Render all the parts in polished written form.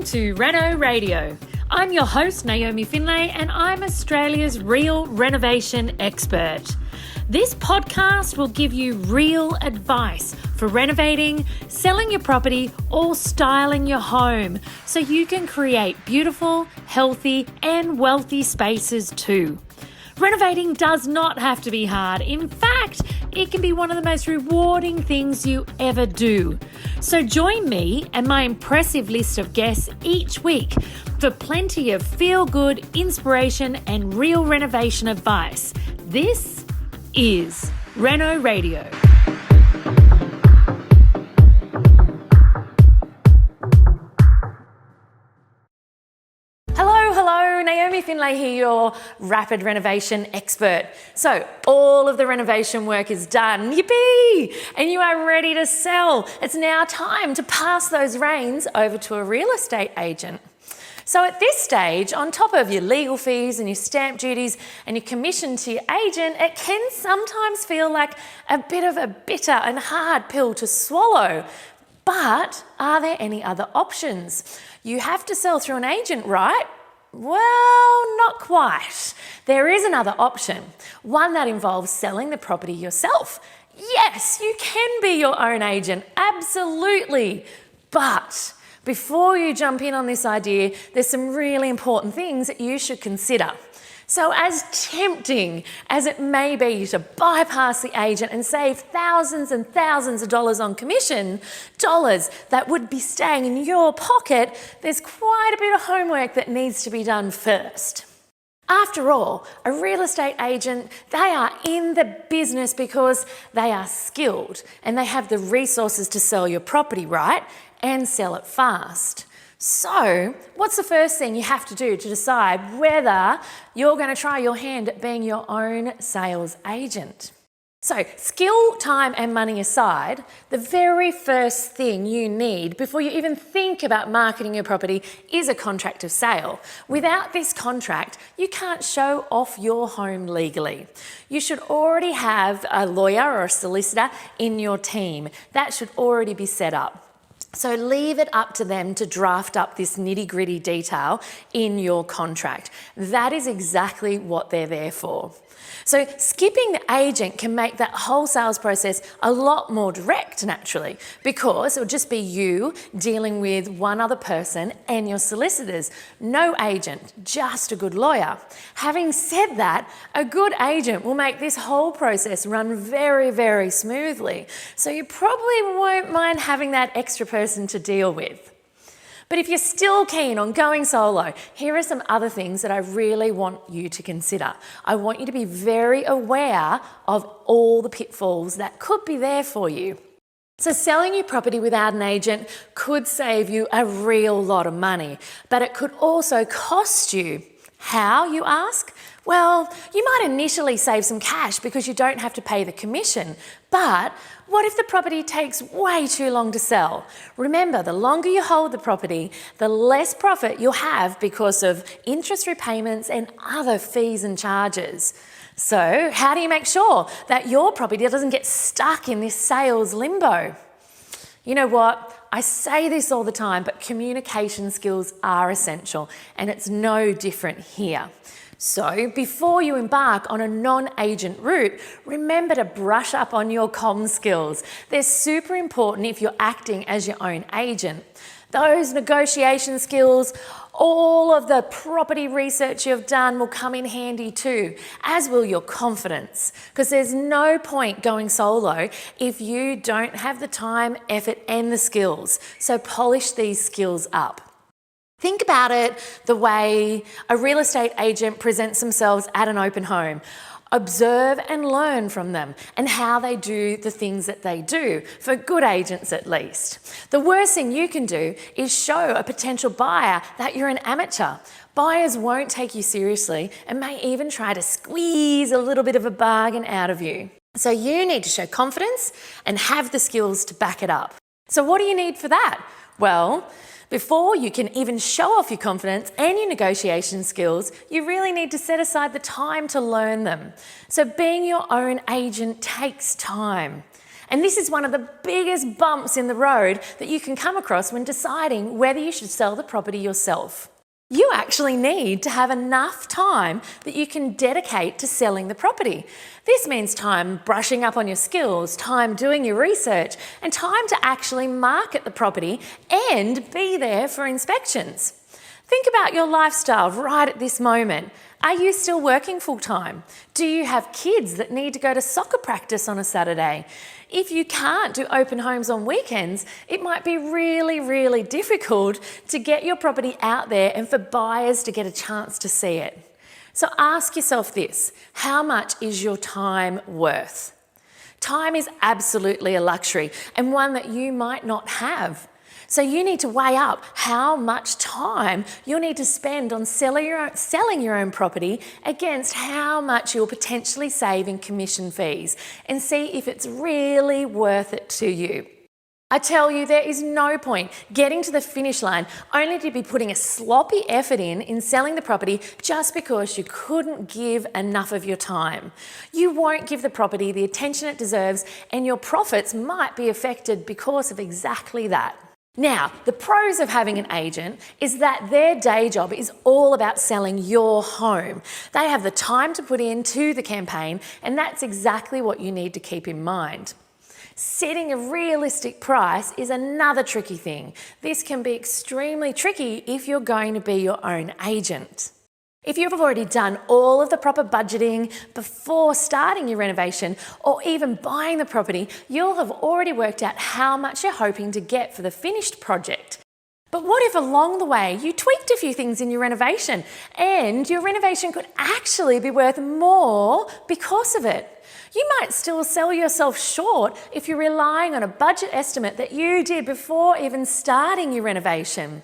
to Reno Radio. I'm your host, Naomi Findlay, and I'm Australia's real renovation expert. This podcast will give you real advice for renovating, selling your property, or styling your home so you can create beautiful, healthy, and wealthy spaces too. Renovating does not have to be hard. In fact, it can be one of the most rewarding things you ever do. So join me and my impressive list of guests each week for plenty of feel-good inspiration and real renovation advice. This is Reno Radio. Hello, Naomi Findlay here, your rapid renovation expert. So all of the renovation work is done, yippee, and you are ready to sell. It's now time to pass those reins over to a real estate agent. So at this stage, on top of your legal fees and your stamp duties and your commission to your agent, it can sometimes feel like a bit of a bitter and hard pill to swallow. But are there any other options? You have to sell through an agent, right? Well, not quite. There is another option, one that involves selling the property yourself. Yes, you can be your own agent, absolutely. But before you jump in on this idea, there's some really important things that you should consider. So as tempting as it may be to bypass the agent and save thousands and thousands of dollars on commission, dollars that would be staying in your pocket, there's quite a bit of homework that needs to be done first. After all, a real estate agent, they are in the business because they are skilled and they have the resources to sell your property, right? And sell it fast. So, what's the first thing you have to do to decide whether you're going to try your hand at being your own sales agent? So, skill, time and money aside, the very first thing you need before you even think about marketing your property is a contract of sale. Without this contract, you can't show off your home legally. You should already have a lawyer or a solicitor in your team. That should already be set up. So leave it up to them to draft up this nitty-gritty detail in your contract. That is exactly what they're there for. So skipping the agent can make that whole sales process a lot more direct naturally, because it'll just be you dealing with one other person and your solicitors. No agent, just a good lawyer. Having said that, a good agent will make this whole process run very, very smoothly. So you probably won't mind having that extra person to deal with. But if you're still keen on going solo, here are some other things that I really want you to consider. I want you to be very aware of all the pitfalls that could be there for you. So selling your property without an agent could save you a real lot of money, but it could also cost you. How, you ask? Well, you might initially save some cash because you don't have to pay the commission, but what if the property takes way too long to sell? Remember, the longer you hold the property, the less profit you'll have because of interest repayments and other fees and charges. So how do you make sure that your property doesn't get stuck in this sales limbo? You know what? I say this all the time, but communication skills are essential, and it's no different here. So before you embark on a non-agent route, remember to brush up on your comm skills. They're super important if you're acting as your own agent. Those negotiation skills, all of the property research you've done will come in handy too, as will your confidence, because there's no point going solo if you don't have the time, effort and the skills. So polish these skills up. Think about it the way a real estate agent presents themselves at an open home. Observe and learn from them and how they do the things that they do, for good agents at least. The worst thing you can do is show a potential buyer that you're an amateur. Buyers won't take you seriously and may even try to squeeze a little bit of a bargain out of you. So you need to show confidence and have the skills to back it up. So what do you need for that? Well, before you can even show off your confidence and your negotiation skills, you really need to set aside the time to learn them. So being your own agent takes time. And this is one of the biggest bumps in the road that you can come across when deciding whether you should sell the property yourself. You actually need to have enough time that you can dedicate to selling the property. This means time brushing up on your skills, time doing your research, and time to actually market the property and be there for inspections. Think about your lifestyle right at this moment. Are you still working full-time? Do you have kids that need to go to soccer practice on a Saturday? If you can't do open homes on weekends, it might be really, really difficult to get your property out there and for buyers to get a chance to see it. So ask yourself this: how much is your time worth? Time is absolutely a luxury and one that you might not have. So you need to weigh up how much time you'll need to spend on selling your own property against how much you'll potentially save in commission fees and see if it's really worth it to you. I tell you, there is no point getting to the finish line only to be putting a sloppy effort in selling the property just because you couldn't give enough of your time. You won't give the property the attention it deserves, and your profits might be affected because of exactly that. Now, the pros of having an agent is that their day job is all about selling your home. They have the time to put into the campaign, and that's exactly what you need to keep in mind. Setting a realistic price is another tricky thing. This can be extremely tricky if you're going to be your own agent. If you've already done all of the proper budgeting before starting your renovation or even buying the property, you'll have already worked out how much you're hoping to get for the finished project. But what if along the way you tweaked a few things in your renovation and your renovation could actually be worth more because of it? You might still sell yourself short if you're relying on a budget estimate that you did before even starting your renovation.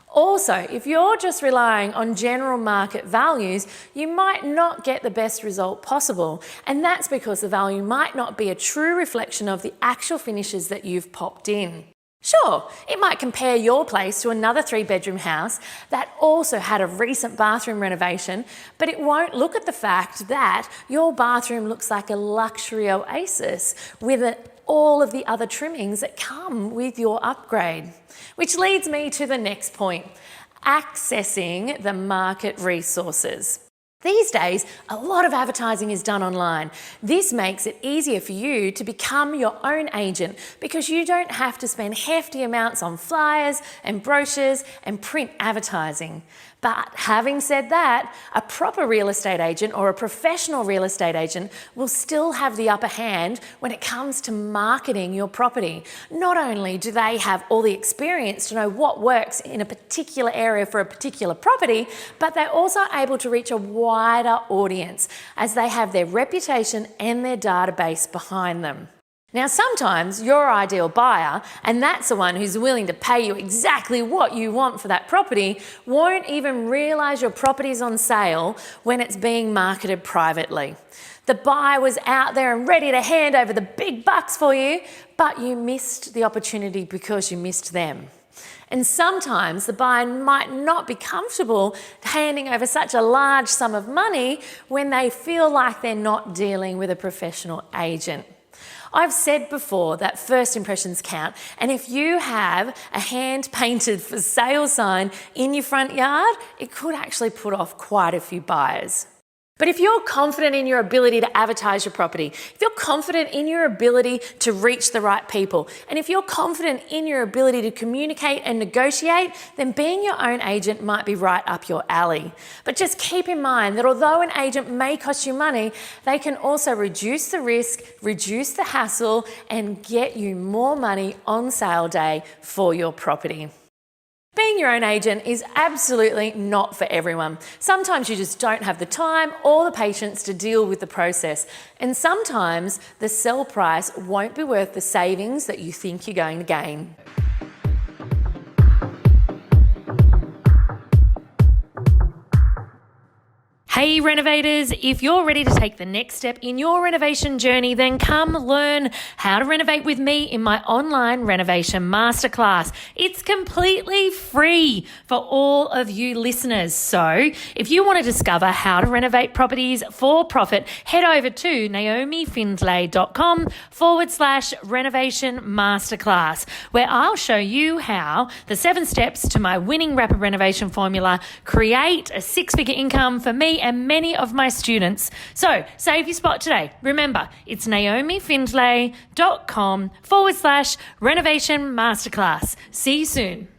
Also, if you're just relying on general market values, you might not get the best result possible, and that's because the value might not be a true reflection of the actual finishes that you've popped in. Sure, it might compare your place to another 3-bedroom house that also had a recent bathroom renovation, but it won't look at the fact that your bathroom looks like a luxury oasis with all of the other trimmings that come with your upgrade. Which leads me to the next point: accessing the market resources. These days, a lot of advertising is done online. This makes it easier for you to become your own agent because you don't have to spend hefty amounts on flyers and brochures and print advertising. But having said that, a proper real estate agent or a professional real estate agent will still have the upper hand when it comes to marketing your property. Not only do they have all the experience to know what works in a particular area for a particular property, but they're also able to reach a wider audience as they have their reputation and their database behind them. Now, sometimes your ideal buyer, and that's the one who's willing to pay you exactly what you want for that property, won't even realise your property's on sale when it's being marketed privately. The buyer was out there and ready to hand over the big bucks for you, but you missed the opportunity because you missed them. And sometimes the buyer might not be comfortable handing over such a large sum of money when they feel like they're not dealing with a professional agent. I've said before that first impressions count, and if you have a hand-painted for sale sign in your front yard, it could actually put off quite a few buyers. But if you're confident in your ability to advertise your property, if you're confident in your ability to reach the right people, and if you're confident in your ability to communicate and negotiate, then being your own agent might be right up your alley. But just keep in mind that although an agent may cost you money, they can also reduce the risk, reduce the hassle, and get you more money on sale day for your property. Being your own agent is absolutely not for everyone. Sometimes you just don't have the time or the patience to deal with the process. And sometimes the sell price won't be worth the savings that you think you're going to gain. Hey renovators, if you're ready to take the next step in your renovation journey, then come learn how to renovate with me in my online renovation masterclass. It's completely free for all of you listeners. So if you want to discover how to renovate properties for profit, head over to naomifindlay.com/renovation masterclass, where I'll show you how the 7 steps to my winning rapid renovation formula create a 6-figure income for me and many of my students. So save your spot today. Remember, it's naomifindlay.com/renovation masterclass. See you soon.